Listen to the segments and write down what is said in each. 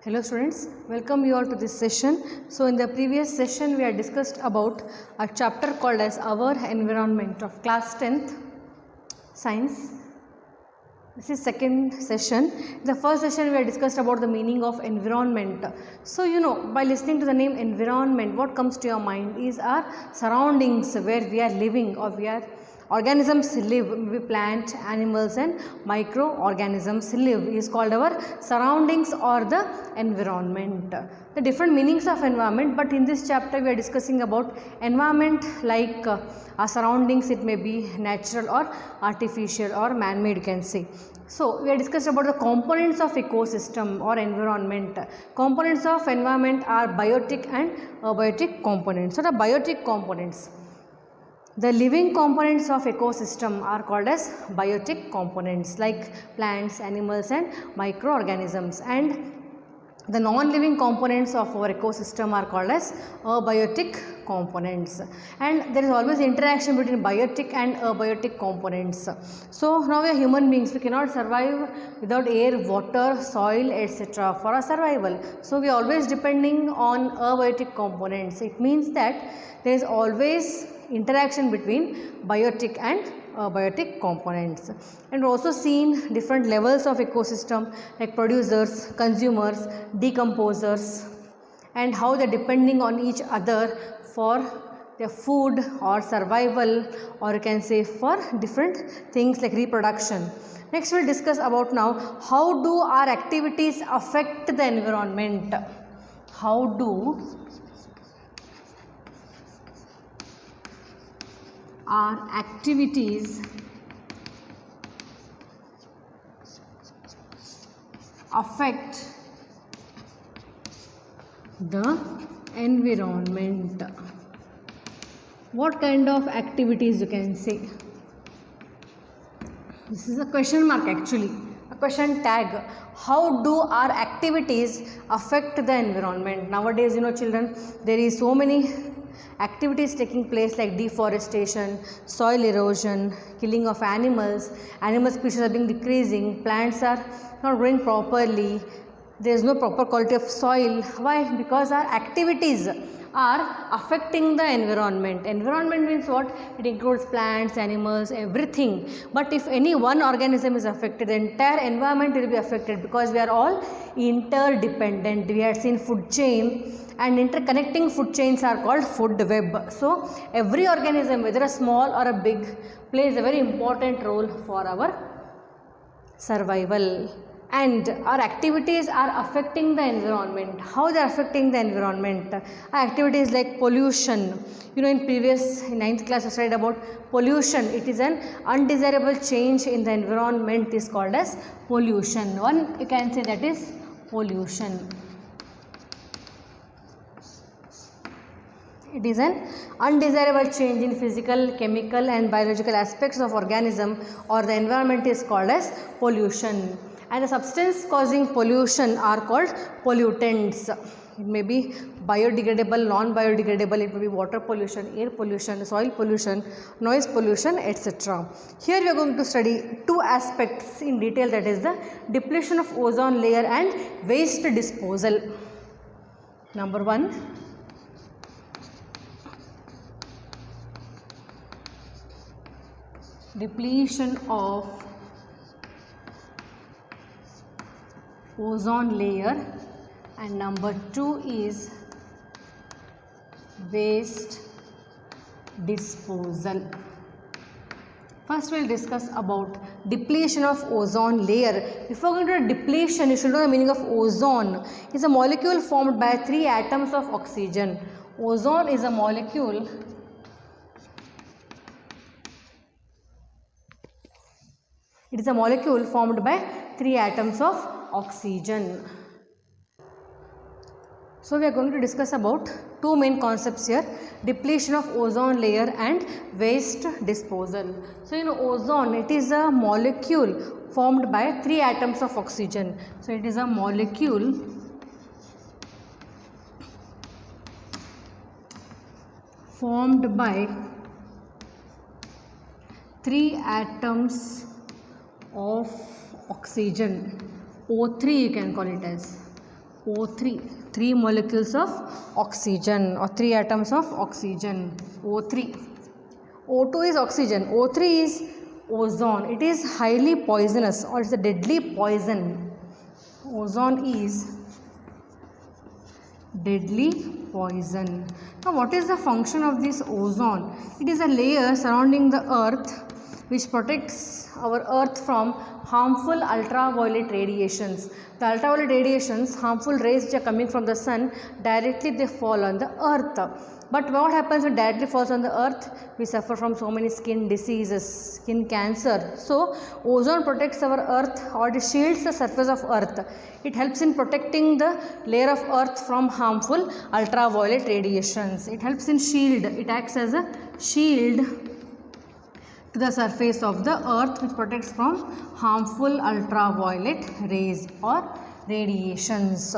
Hello students, welcome you all to this session. So in the previous session we had discussed about a chapter called as Our Environment of class 10th Science. This is second session. In the first session we had discussed about the meaning of environment. So by listening to the name environment, what comes to your mind is our surroundings where we are living or organisms live, maybe plant, animals and microorganisms live is called our surroundings or the environment. The different meanings of environment, but in this chapter we are discussing about environment like our surroundings. It may be natural or artificial or man-made, you can say. So we have discussed about the components of ecosystem or environment. Components of environment are biotic and abiotic components. So the biotic components, the living components of ecosystem are called as biotic components like plants, animals and microorganisms, and the non-living components of our ecosystem are called as abiotic components. And there is always interaction between biotic and abiotic components. So now we are human beings, we cannot survive without air, water, soil, etc. for our survival. So we are always depending on abiotic components. It means that there is always interaction between biotic and abiotic components. And also seen different levels of ecosystem like producers, consumers, decomposers, and how they are depending on each other for their food or survival, or you can say for different things like reproduction. Next we will discuss about now how do our activities affect the environment. How do our activities affect the environment? What kind of activities, you can say? This is a question mark, actually, a question tag. How do our activities affect the environment? Nowadays, children, there is so many activities taking place like deforestation, soil erosion, killing of animals, animal species are being decreasing, plants are not growing properly, there is no proper quality of soil. Why? Because our activities are affecting the environment. Environment means what? It includes plants, animals, everything. But if any one organism is affected, the entire environment will be affected, because we are all interdependent. We had seen food chain, and interconnecting food chains are called food web. So every organism, whether a small or a big, plays a very important role for our survival. And our activities are affecting the environment. How they are affecting the environment? Our activities like pollution. In previous 9th class I studied about pollution. It is an undesirable change in the environment is called as pollution. One you can say that is pollution. It is an undesirable change in physical, chemical and biological aspects of organism or the environment is called as pollution. And the substance causing pollution are called pollutants. It may be biodegradable, non-biodegradable, it may be water pollution, air pollution, soil pollution, noise pollution, etc. Here we are going to study two aspects in detail, that is the depletion of ozone layer and waste disposal. Number one, depletion of ozone layer, and number two is waste disposal. First we will discuss about depletion of ozone layer. Before going to depletion, you should know the meaning of ozone. It is a molecule formed by 3 atoms of oxygen. Ozone is a molecule formed by 3 atoms of oxygen. So we are going to discuss about two main concepts here: depletion of ozone layer and waste disposal. So ozone, it is a molecule formed by 3 atoms of oxygen. So it is a molecule formed by 3 atoms of oxygen, O3 you can call it as. O3, 3 molecules of oxygen or 3 atoms of oxygen, O3. O2 is oxygen, O3 is ozone. It is highly poisonous or it's a deadly poison. Ozone is deadly poison. Now what is the function of this ozone? It is a layer surrounding the earth which protects our earth from harmful ultraviolet radiations. The ultraviolet radiations, harmful rays which are coming from the sun, directly they fall on the earth. But what happens when directly falls on the earth? We suffer from so many skin diseases, skin cancer. So ozone protects our earth, or it shields the surface of earth. It helps in protecting the layer of earth from harmful ultraviolet radiations. It helps in shield. It acts as a shield to the surface of the earth, which protects from harmful ultraviolet rays or radiations.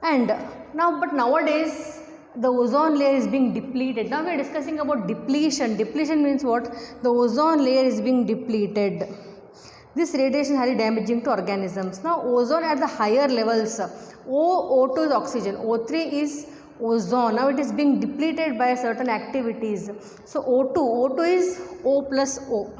And nowadays the ozone layer is being depleted. Now we are discussing about depletion. Depletion means what? The ozone layer is being depleted. This radiation is highly damaging to organisms. Now ozone at the higher levels, O2 is oxygen, O3 is ozone. Now it is being depleted by certain activities. So O2 is O plus O.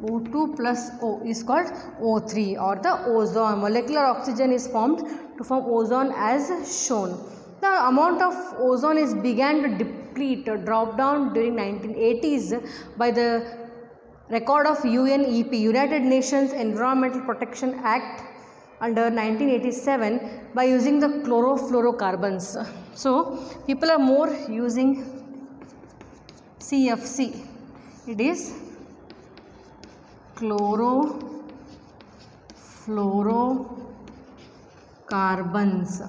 O2 plus O is called O3 or the ozone. Molecular oxygen is formed to form ozone as shown. The amount of ozone is began to deplete or drop down during 1980s by the record of UNEP, United Nations Environmental Protection Act under 1987, by using the chlorofluorocarbons. So people are more using CFC. It is chlorofluorocarbons,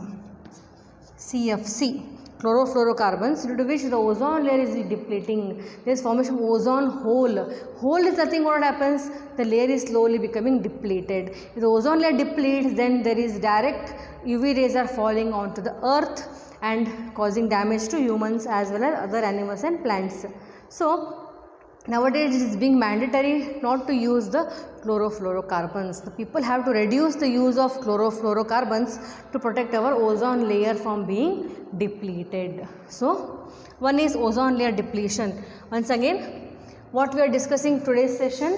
CFC, chlorofluorocarbons, due to which the ozone layer is depleting. There is formation of ozone hole. Hole is nothing what happens, the layer is slowly becoming depleted. If the ozone layer depletes, then there is direct UV rays are falling onto the earth and causing damage to humans as well as other animals and plants. So nowadays it is being mandatory not to use the chlorofluorocarbons. The people have to reduce the use of chlorofluorocarbons to protect our ozone layer from being depleted. So one is ozone layer depletion. Once again, what we are discussing today's session,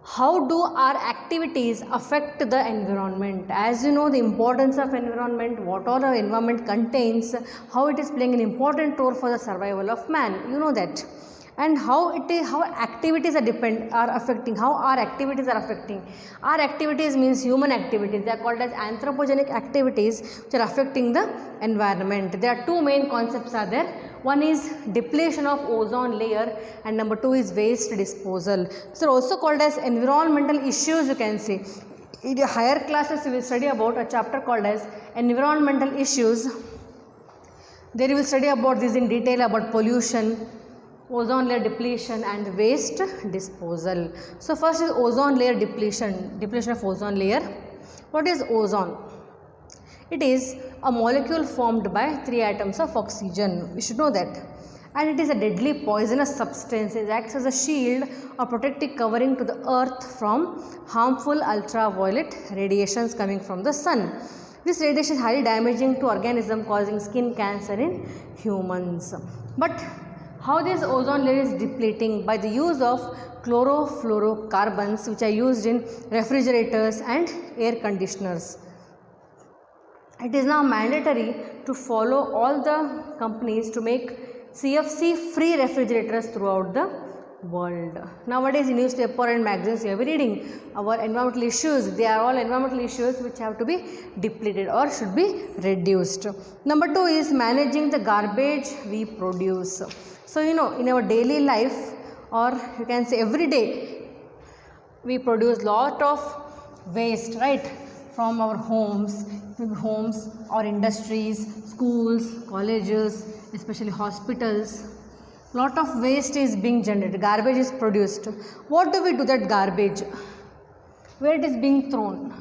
how do our activities affect the environment? As you know, the importance of environment, what all our environment contains, how it is playing an important role for the survival of man, you know that. And how activities are affecting, how our activities are affecting. Our activities means human activities. They are called as anthropogenic activities which are affecting the environment. There are two main concepts are there. One is depletion of ozone layer and number two is waste disposal. So also called as environmental issues, you can see. In the higher classes we will study about a chapter called as environmental issues. There you will study about this in detail, about pollution, ozone layer depletion and waste disposal. So first is ozone layer depletion of ozone layer. What is ozone? It is a molecule formed by 3 atoms of oxygen. We should know that. And it is a deadly poisonous substance. It acts as a shield or protective covering to the earth from harmful ultraviolet radiations coming from the sun. This radiation is highly damaging to organisms, causing skin cancer in humans. But how this ozone layer is depleting? By the use of chlorofluorocarbons, which are used in refrigerators and air conditioners. It is now mandatory to follow all the companies to make CFC free refrigerators throughout the world. Nowadays in newspaper and magazines you will be reading our environmental issues. They are all environmental issues which have to be depleted or should be reduced. Number two is managing the garbage we produce. So you know, in our daily life, or you can say every day, we produce lot of waste, right, from our homes or industries, schools, colleges, especially hospitals. Lot of waste is being generated, garbage is produced. What do we do that garbage? Where it is being thrown?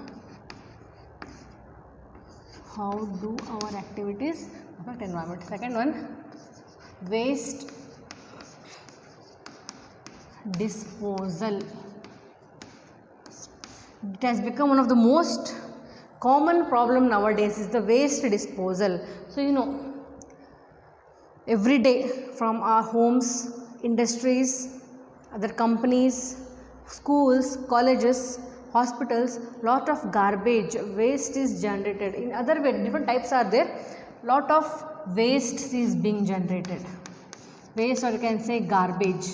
How do our activities affect environment? Second one, waste disposal. It has become one of the most common problem nowadays is the waste disposal. So every day from our homes, industries, other companies, schools, colleges, hospitals, lot of garbage waste is generated. In other way, different types are there. Lot of waste is being generated. Waste, or you can say garbage,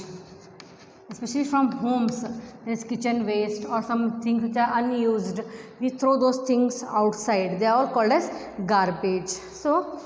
especially from homes. There is kitchen waste or some things which are unused. We throw those things outside. They are all called as garbage. So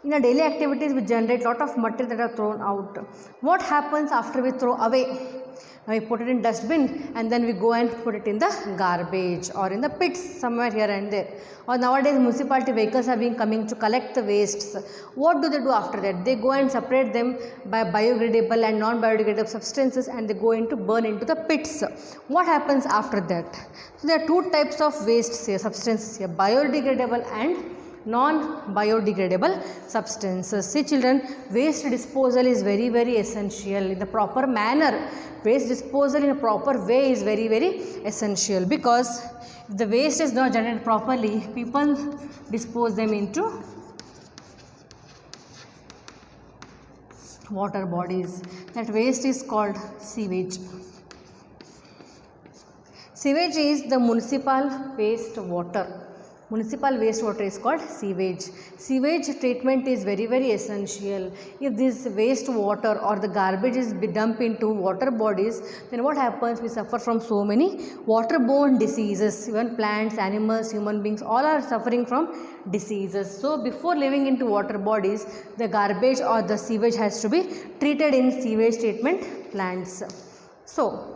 in our daily activities, we generate lot of material that are thrown out. What happens after we throw away? We put it in dustbin and then we go and put it in the garbage or in the pits somewhere here and there. Or nowadays municipality vehicles have been coming to collect the wastes. What do they do after that? They go and separate them by biodegradable and non-biodegradable substances and they go into burn into the pits. What happens after that? So there are two types of waste here, substances here, biodegradable and non-biodegradable substances. See children, waste disposal is very essential in the proper manner. Waste disposal in a proper way is very essential, because if the waste is not generated properly, people dispose them into water bodies. That waste is called sewage. Sewage is the municipal waste water. Municipal wastewater is called sewage. Sewage treatment is very essential. If this wastewater or the garbage is dumped into water bodies, then what happens? We suffer from so many waterborne diseases. Even plants, animals, human beings, all are suffering from diseases. So before leaving into water bodies, the garbage or the sewage has to be treated in sewage treatment plants. So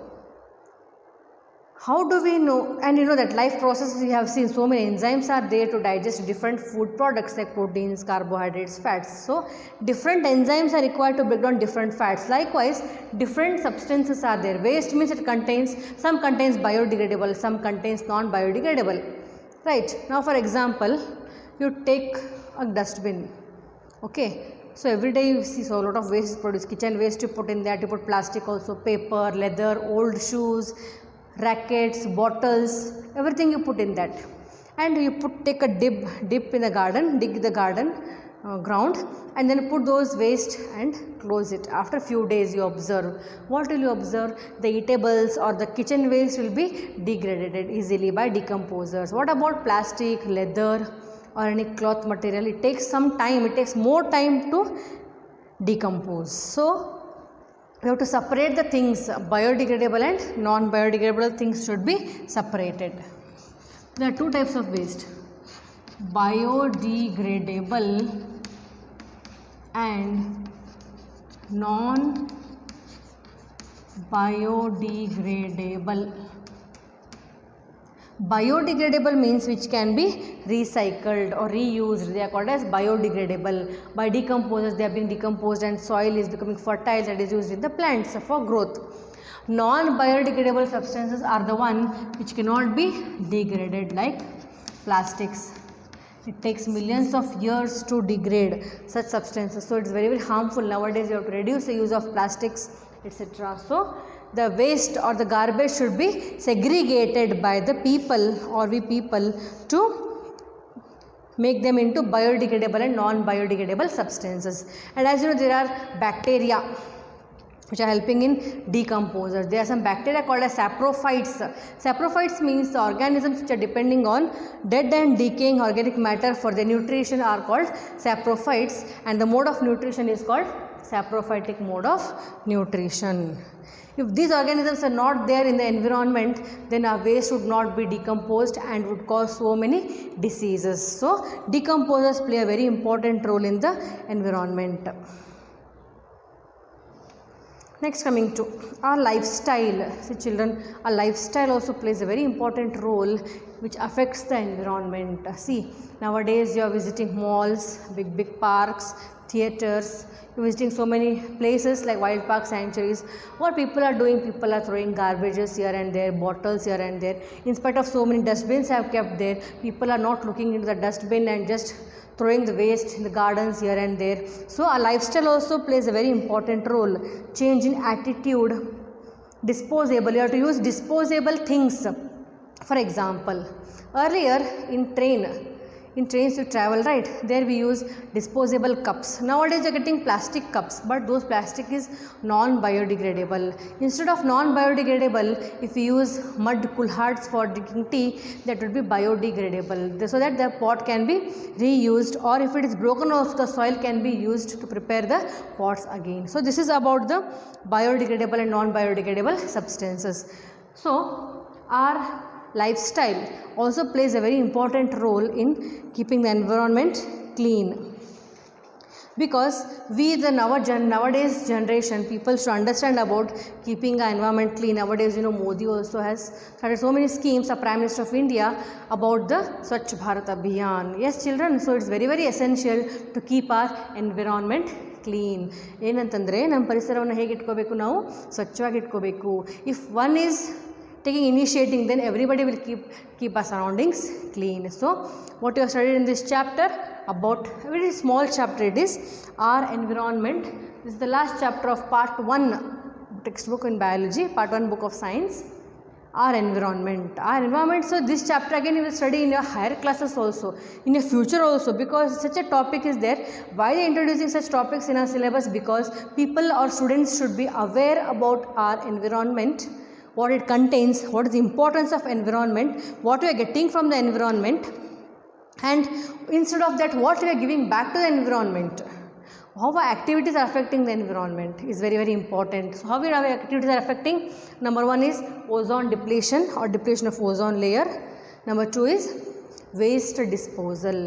how do we know? And that life processes, we have seen so many enzymes are there to digest different food products like proteins, carbohydrates, fats. So different enzymes are required to break down different fats. Likewise, different substances are there. Waste means it contains, some contains biodegradable, some contains non-biodegradable. Right. Now for example, you take a dustbin. Okay. So every day you see so a lot of waste is produced. Kitchen waste you put in that, you put plastic also, paper, leather, old shoes, rackets, bottles, everything you put in that, and you take a dip in the garden, dig the garden ground, and then put those waste and close it. After few days you observe. What will you observe? The eatables or the kitchen waste will be degraded easily by decomposers. What about plastic, leather or any cloth material? It takes some time, it takes more time to decompose. So we have to separate the things. Biodegradable and non-biodegradable things should be separated. There are two types of waste, biodegradable and non-biodegradable. Biodegradable means which can be recycled or reused. They are called as biodegradable. By decomposers, they are being decomposed and soil is becoming fertile, that is used in the plants for growth. Non-biodegradable substances are the one which cannot be degraded, like plastics. It takes millions of years to degrade such substances. So it is very harmful. Nowadays you have to reduce the use of plastics, etc. So the waste or the garbage should be segregated by the people or we people to make them into biodegradable and non-biodegradable substances. And as you know, there are bacteria which are helping in decomposers. There are some bacteria called as saprophytes. Saprophytes means the organisms which are depending on dead and decaying organic matter for their nutrition are called saprophytes, and the mode of nutrition is called saprophytic mode of nutrition. If these organisms are not there in the environment, then our waste would not be decomposed and would cause so many diseases. So decomposers play a very important role in the environment. Next, coming to our lifestyle. See children, our lifestyle also plays a very important role which affects the environment. See, nowadays you are visiting malls, big parks, theaters, you are visiting so many places like wild park sanctuaries. What people are doing? People are throwing garbages here and there, bottles here and there. In spite of so many dustbins have kept there, people are not looking into the dustbin and just throwing the waste in the gardens here and there. So our lifestyle also plays a very important role. Change in attitude, disposable, you have to use disposable things. For example, earlier in trains you travel, right, there we use disposable cups. Nowadays you are getting plastic cups, but those plastic is non-biodegradable. Instead of non-biodegradable, if we use mud kulhards for drinking tea, that would be biodegradable, so that the pot can be reused, or if it is broken off, the soil can be used to prepare the pots again. So this is about the biodegradable and non-biodegradable substances. So our lifestyle also plays a very important role in keeping the environment clean, because we the nowadays generation people should understand about keeping the environment clean. Nowadays, you know, Modi also has started so many schemes, the Prime Minister of India, about the Swachh Bharat Abhiyan. Yes children, so it's very essential to keep our environment clean. ಏನಂತಂದರೆ ನಮ್ಮ ಪರಿಸರವನ್ನು ಹೇಗೆ ಇಟ್ಕೋಬೇಕು, ನಾವು ಸ್ವಚ್ಛವಾಗಿ ಇಟ್ಕೋಬೇಕು. If one is taking initiating, then everybody will keep our surroundings clean. So what you have studied in this chapter, about a very small chapter, it is our environment. This is the last chapter of part 1 textbook in biology, part 1 book of science, our environment. So this chapter again you will study in your higher classes also, in your future also, because such a topic is there. Why they are introducing such topics in our syllabus? Because people or students should be aware about our environment, what it contains, what is the importance of environment, what we are getting from the environment, and instead of that, what we are giving back to the environment. How our activities are affecting the environment is very important. So how our activities are affecting? Number 1 is ozone depletion or depletion of ozone layer. Number 2 is waste disposal.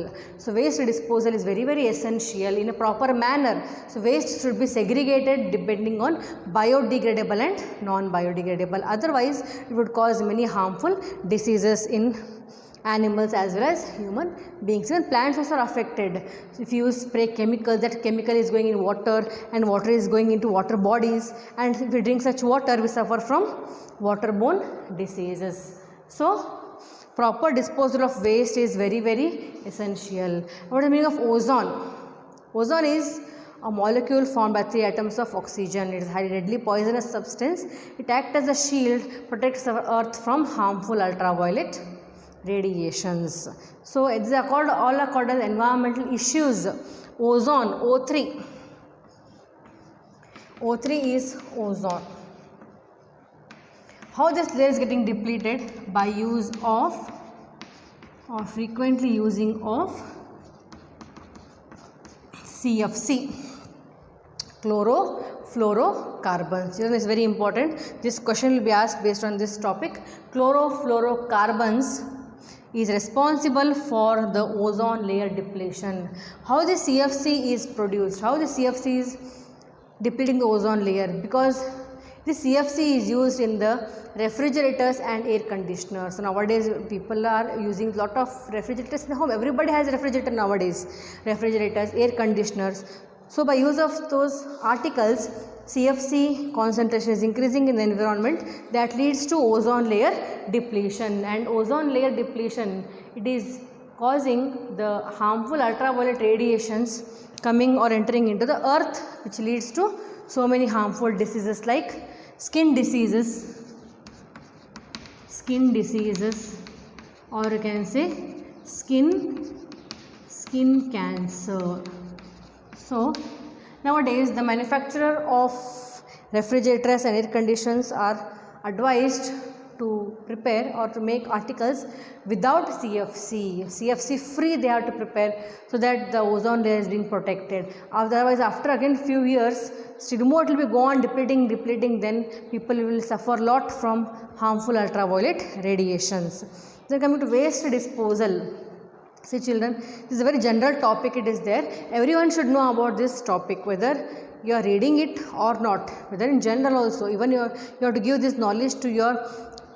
So waste disposal is very essential in a proper manner. So waste should be segregated depending on biodegradable and non-biodegradable. Otherwise it would cause many harmful diseases in animals as well as human beings. Even plants also are affected. So if you spray chemicals, that chemical is going in water and water is going into water bodies, and if we drink such water, we suffer from waterborne diseases. So proper disposal of waste is very essential. What is the meaning of ozone? Ozone is a molecule formed by 3 atoms of oxygen. It is a highly deadly poisonous substance. It acts as a shield, protects our earth from harmful ultraviolet radiations. So it's all are called as environmental issues. Ozone, O3. O3 is ozone. How this layer is getting depleted? By use of or frequently using of CFC, chlorofluorocarbons. This is very important. This question will be asked based on this topic. Chlorofluorocarbons is responsible for the ozone layer depletion. How the CFC is produced? How the CFC is depleting the ozone layer? Because the CFC is used in the refrigerators and air conditioners. So nowadays people are using lot of refrigerators in home. Everybody has a refrigerator nowadays. Refrigerators, air conditioners. So by use of those articles, CFC concentration is increasing in the environment. That leads to ozone layer depletion. And ozone layer depletion, it is causing the harmful ultraviolet radiations coming or entering into the earth, which leads to so many harmful diseases like skin diseases, or you can say skin cancer. So nowadays the manufacturer of refrigerators and air conditioners are advised to prepare or to make articles without CFC free. They have to prepare so that the ozone layer is being protected. Otherwise after again few years, stigma will be go on depleting, then people will suffer a lot from harmful ultraviolet radiations. Then coming to waste disposal. See children, this is a very general topic. It is there. Everyone should know about this topic, whether you are reading it or not, whether in general also. Even you have to give this knowledge to your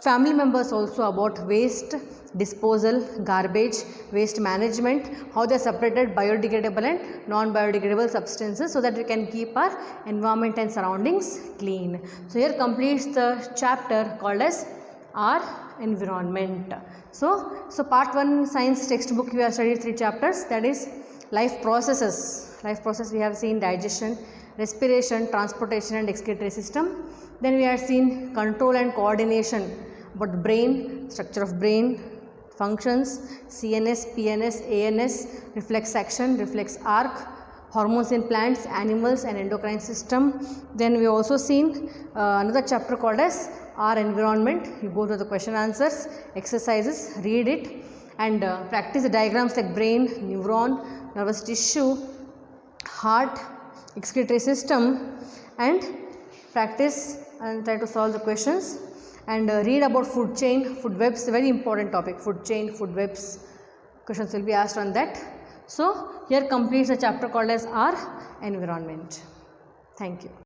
family members also about waste disposal, garbage, waste management, how they are separated biodegradable and non-biodegradable substances, so that we can keep our environment and surroundings clean. So here completes the chapter called as our environment. So part 1 science textbook we have studied 3 chapters, that is life processes. Life process we have seen digestion, respiration, transportation and excretory system. Then we have seen control and coordination about the brain, structure of brain, functions, CNS, PNS, ANS, reflex action, reflex arc, hormones in plants, animals and endocrine system. Then we also seen another chapter called as our environment. You go to the question answers, exercises, read it and practice the diagrams like brain, neuron, nervous tissue, heart, excretory system and practice and try to solve the questions and read about food chain, food webs, very important topic, food chain, food webs, questions will be asked on that. So, here completes the chapter called as our environment. Thank you.